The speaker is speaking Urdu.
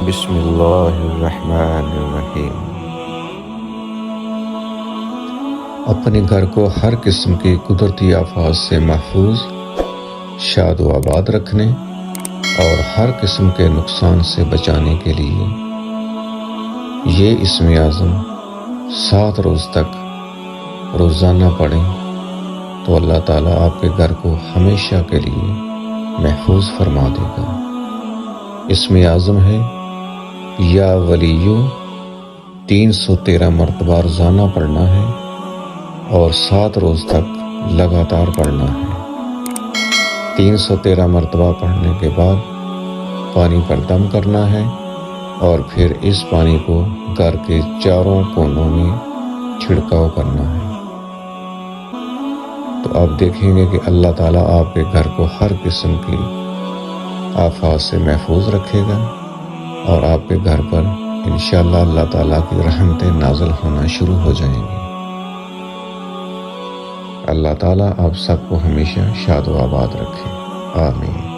بسم اللہ الرحمن الرحیم۔ اپنے گھر کو ہر قسم کی قدرتی آفات سے محفوظ، شاد و آباد رکھنے اور ہر قسم کے نقصان سے بچانے کے لیے یہ اسم اعظم 7 روز تک روزانہ پڑھیں تو اللہ تعالیٰ آپ کے گھر کو ہمیشہ کے لیے محفوظ فرما دے گا۔ اسم اعظم ہے یا ولیو، 313 مرتبہ روزانہ پڑھنا ہے اور 7 روز تک لگاتار پڑھنا ہے۔ 313 مرتبہ پڑھنے کے بعد پانی پر دم کرنا ہے اور پھر اس پانی کو گھر کے چاروں کونوں میں چھڑکاؤ کرنا ہے۔ تو آپ دیکھیں گے کہ اللہ تعالیٰ آپ کے گھر کو ہر قسم کی آفات سے محفوظ رکھے گا اور آپ کے گھر پر انشاءاللہ اللہ تعالیٰ کی رحمتیں نازل ہونا شروع ہو جائیں گی۔ اللہ تعالیٰ آپ سب کو ہمیشہ شاد و آباد رکھے، آمین۔